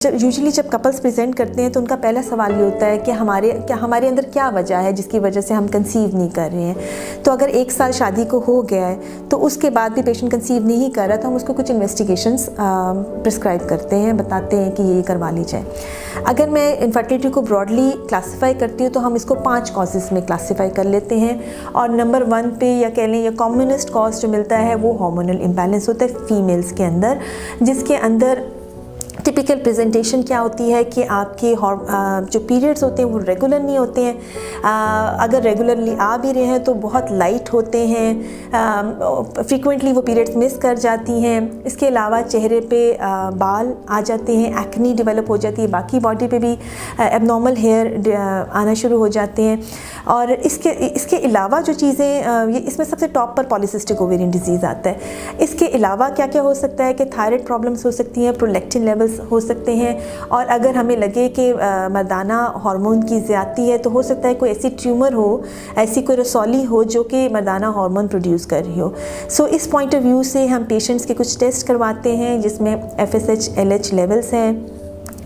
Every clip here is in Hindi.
जब कपल्स प्रेजेंट करते हैं तो उनका पहला सवाल ये होता है कि हमारे अंदर क्या वजह है जिसकी वजह से हम कंसीव नहीं कर रहे हैं। तो अगर 1 साल शादी को हो गया है तो उसके बाद भी पेशेंट कंसीव नहीं कर रहा तो हम उसको कुछ इन्वेस्टिगेशंस प्रिस्क्राइब करते हैं, बताते हैं कि ये करवा ली जाए। अगर मैं इनफर्टिलिटी को ब्रॉडली क्लासीफाई करती हूँ तो हम इसको 5 कॉजेज़ में क्लासीफाई कर लेते हैं और नंबर 1 पे या कह लें या कॉमनेस्ट कॉज जो मिलता है वो हार्मोनल इम्बैलेंस होता है फीमेल्स के अंदर, जिसके अंदर टिपिकल प्रेजेंटेशन क्या होती है कि आपके जो पीरियड्स होते हैं वो रेगुलर नहीं होते हैं। अगर रेगुलरली आ भी रहे हैं तो बहुत लाइट होते हैं, फ्रीक्वेंटली वो पीरियड्स मिस कर जाती हैं। इसके अलावा चेहरे पे बाल आ जाते हैं, एक्नी डेवलप हो जाती है, बाकी बॉडी पे भी एबनॉर्मल हेयर आना शुरू हो जाते हैं। और इसके अलावा जो चीज़ें इसमें सबसे टॉप पर पॉलीसिस्टिक ओवेरियन डिजीज़ आता है। इसके अलावा क्या क्या हो सकता है कि थायराइड प्रॉब्लम्स हो सकती हैं, प्रोलैक्टिन लेवल्स हो सकते हैं, और अगर हमें लगे कि मर्दाना हार्मोन की ज़्यादती है तो हो सकता है कोई ऐसी ट्यूमर हो, ऐसी कोई रसौली हो जो कि मर्दाना हार्मोन प्रोड्यूस कर रही हो। सो इस पॉइंट ऑफ व्यू से हम पेशेंट्स के कुछ टेस्ट करवाते हैं जिसमें FSH LH लेवल्स हैं,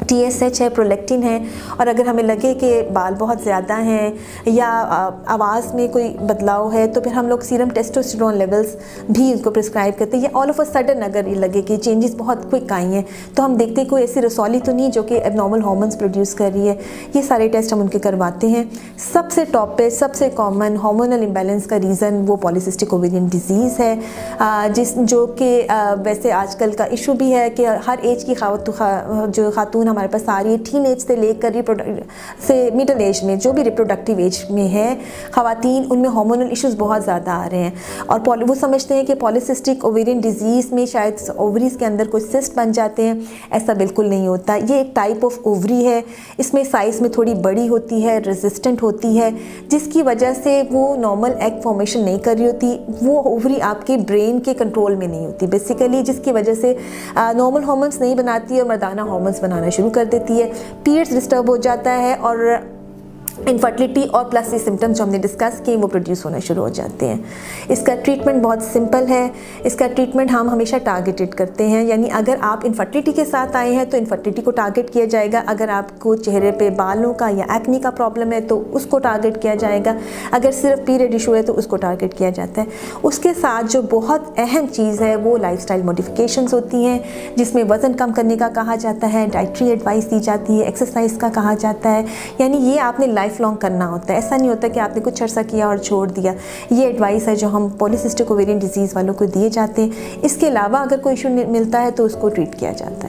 TSH है, प्रोलैक्टिन है, और अगर हमें लगे कि बाल बहुत ज़्यादा हैं या आवाज़ में कोई बदलाव है तो फिर हम लोग सीरम टेस्टोस्टेरोन लेवल्स भी उसको प्रिस्क्राइब करते हैं। या ऑल ऑफ अ सडन अगर ये लगे कि चेंजेस बहुत क्विक आई हैं तो हम देखते हैं कोई ऐसी रसौली तो नहीं जो कि एबनॉर्मल हार्मोन्स प्रोड्यूस कर रही है। ये सारे टेस्ट हम उनके करवाते हैं। सबसे टॉप पे सबसे कॉमन हार्मोनल इम्बैलेंस का रीज़न वो पॉलीसिस्टिक ओवेरियन डिजीज़ है, जो कि वैसे आजकल का इशू भी है कि हर एज की जो खातून हमारे पास आ रही है, टीन एज से लेकर से मिडल एज में, जो भी रिप्रोडक्टिव एज में है ख़वातीन, उनमें हार्मोनल इश्यूज़ बहुत ज़्यादा आ रहे हैं और वो समझते हैं कि पॉलीसिस्टिक ओवेरियन डिजीज़ में शायद ओवरीज़ के अंदर कोई सिस्ट बन जाते हैं। ऐसा बिल्कुल नहीं होता। ये एक टाइप ऑफ ओवरी है, इसमें साइज़ में थोड़ी बड़ी होती है, रेजिस्टेंट होती है, जिसकी वजह से वो नॉर्मल एग फॉर्मेशन नहीं कर रही होती। वो ओवरी आपके ब्रेन के कंट्रोल में नहीं होती बेसिकली, जिसकी वजह से नॉर्मल हार्मोन्स नहीं बनाती और मर्दाना हार्मोन्स बनाना शुरू कर देती है। पीरियड्स डिस्टर्ब हो जाता है और इनफर्टिलिटी और प्लस ये सिम्टम्स जो हमने डिस्कस किए वो प्रोड्यूस होना शुरू हो जाते हैं। इसका ट्रीटमेंट बहुत सिंपल है। इसका ट्रीटमेंट हम हमेशा टारगेटेड करते हैं, यानी अगर आप इनफर्टिलिटी के साथ आए हैं तो इनफर्टिलिटी को टारगेट किया जाएगा। अगर आपको चेहरे पे बालों का या एक्नी का प्रॉब्लम है तो उसको टारगेट किया जाएगा। अगर सिर्फ पीरियड इशू है तो उसको टारगेट किया जाता है। उसके साथ जो बहुत अहम चीज़ है वो लाइफस्टाइल मॉडिफिकेशंस होती हैं, जिसमें वज़न कम करने का कहा जाता है, डाइटरी एडवाइस दी जाती है, एक्सरसाइज का कहा जाता है। यानी ये आपने लाइफ लॉन्ग करना होता है। ऐसा नहीं होता कि आपने कुछ अर्सा किया और छोड़ दिया। ये एडवाइस है जो हम पॉलीसिस्टिक ओवेरियन डिजीज़ वालों को दिए जाते हैं। इसके अलावा अगर कोई इशू मिलता है तो उसको ट्रीट किया जाता है।